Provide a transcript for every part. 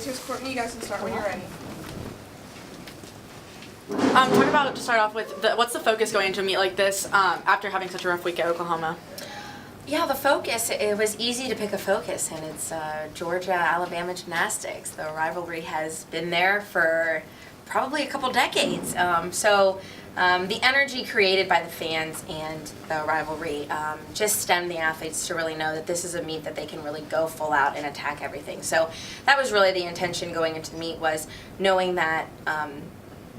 Here's Courtney. You guys can start when you're ready. Talk about, to start off with, what's the focus going into a meet like this after having such a rough week at Oklahoma? Yeah, the focus, it was easy to pick a focus, and it's Georgia-Alabama gymnastics. The rivalry has been there for probably a couple decades. The energy created by the fans and the rivalry just stemmed the athletes to really know that this is a meet that they can really go full out and attack everything. So that was really the intention going into the meet, was knowing that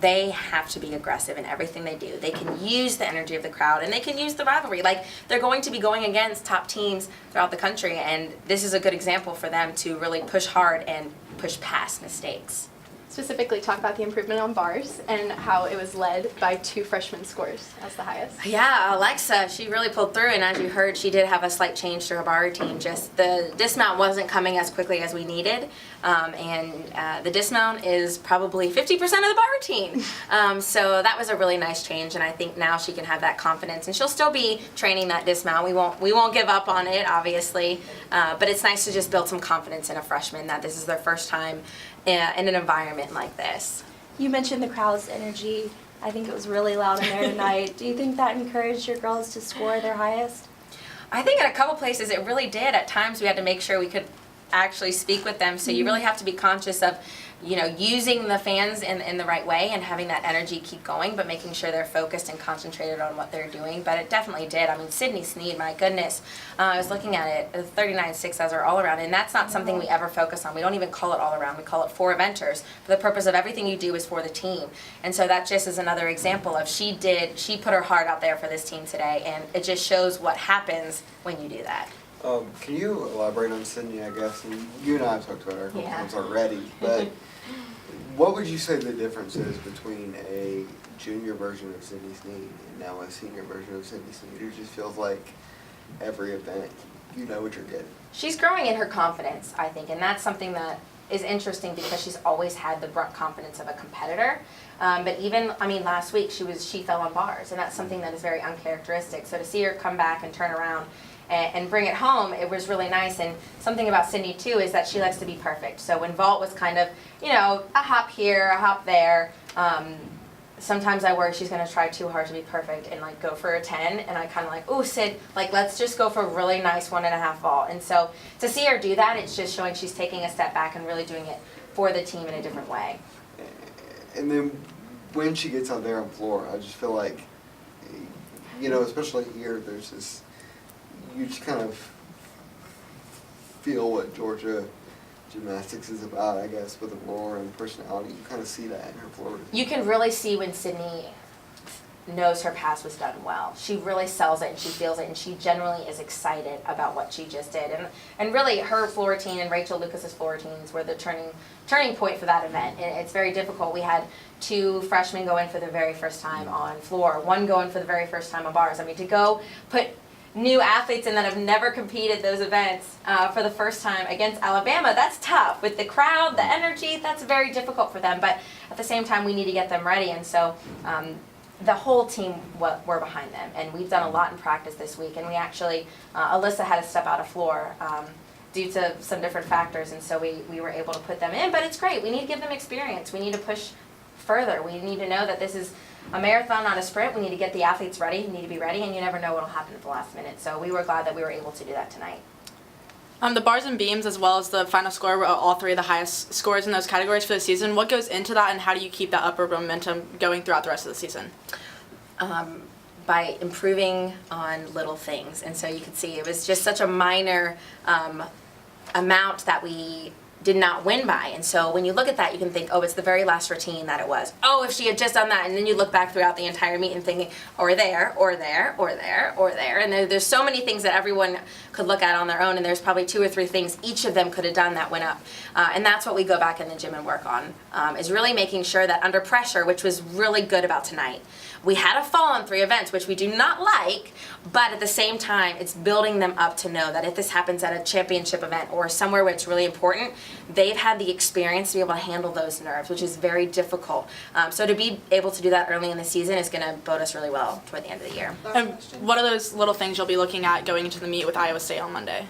they have to be aggressive in everything they do. They can use the energy of the crowd, and they can use the rivalry. Like, they're going to be going against top teams throughout the country, and this is a good example for them to really push hard and push past mistakes. Specifically talk about the improvement on bars and how it was led by 2 freshman scores as the highest. Yeah, Alexa, she really pulled through, and as you heard, she did have a slight change to her bar routine. Just the dismount wasn't coming as quickly as we needed, the dismount is probably 50% of the bar routine. So that was a really nice change, and I think now she can have that confidence, and she'll still be training that dismount. We won't give up on it, obviously, but it's nice to just build some confidence in a freshman that this is their first time in an environment like this. You mentioned the crowd's energy. I think it was really loud in there tonight. Do you think that encouraged your girls to score their highest? I think in a couple places it really did. At times we had to make sure we could actually speak with them, so you really have to be conscious of, you know, using the fans in the right way and having that energy keep going, but making sure they're focused and concentrated on what they're doing. But it definitely did. I mean, Sydney Sneed, my goodness, I was looking at it, 39.6 as our all-around, and that's not something we ever focus on. We don't even call it all-around. We call it for eventers. For the purpose of everything you do is for the team. And so that just is another example of she put her heart out there for this team today, and it just shows what happens when you do that. Can you elaborate on Sydney, I guess? And you and I have talked about her a couple times already, but what would you say the difference is between a junior version of Sydney Sneed and now a senior version of Sydney Sneed? It just feels like every event, you know what you're getting. She's growing in her confidence, I think, and that's something that is interesting because she's always had the confidence of a competitor. But even, I mean, last week she fell on bars, and that's something that is very uncharacteristic. So to see her come back and turn around and bring it home, it was really nice. And something about Sydney too is that she likes to be perfect. So when vault was kind of, you know, a hop here, a hop there, sometimes I worry she's going to try too hard to be perfect and like go for a 10, and I kind of like, oh, Sid, like let's just go for a really nice 1.5 vault. And so to see her do that, it's just showing she's taking a step back and really doing it for the team in a different way. And then when she gets out there on floor, I just feel like, you know, especially here, there's this, you just kind of feel what Georgia gymnastics is about, I guess, with the roar and personality. You kind of see that in her floor. You can really see when Sydney knows her pass was done well. She really sells it and she feels it, and she generally is excited about what she just did. And really her floor routine and Rachel Lucas's floor routines were the turning point for that event. And it's very difficult. We had 2 freshmen go in for the very first time on floor, 1 go in for the very first time on bars. I mean, to go put new athletes in that have never competed those events for the first time against Alabama, that's tough. With the crowd, the energy, that's very difficult for them. But at the same time, we need to get them ready. And so the whole team were behind them. And we've done a lot in practice this week. And we actually, Alyssa had to step out of floor due to some different factors. And so we were able to put them in. But it's great. We need to give them experience. We need to push further. We need to know that this is a marathon, not a sprint. We need to get the athletes ready. We need to be ready, and you never know what will happen at the last minute. So we were glad that we were able to do that tonight. The bars and beams, as well as the final score, were all 3 of the highest scores in those categories for the season. What goes into that, and how do you keep that upward momentum going throughout the rest of the season? By improving on little things. And so you can see it was just such a minor amount that we did not win by. And so when you look at that, you can think, oh, it's the very last routine that it was. Oh, if she had just done that. And then you look back throughout the entire meet and thinking, or there, or there, or there, or there. And there's so many things that everyone could look at on their own, and there's probably 2 or 3 things each of them could have done that went up. And that's what we go back in the gym and work on, is really making sure that under pressure, which was really good about tonight, we had a fall on 3 events, which we do not like, but at the same time, it's building them up to know that if this happens at a championship event or somewhere where it's really important, they've had the experience to be able to handle those nerves, which is very difficult. So to be able to do that early in the season is going to bode us really well toward the end of the year. And what are those little things you'll be looking at going into the meet with Iowa State on Monday?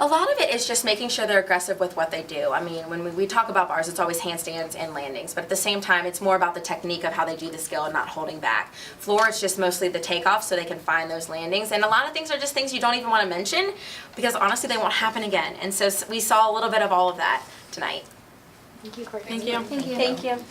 A lot of it is just making sure they're aggressive with what they do. I mean, when we talk about bars, it's always handstands and landings, but at the same time, it's more about the technique of how they do the skill and not holding back. Floor, it's just mostly the takeoff so they can find those landings, and a lot of things are just things you don't even want to mention because honestly, they won't happen again. And so we saw a little bit of all of that tonight. Thank you, Courtney. Thank you. Thank you. Thank you.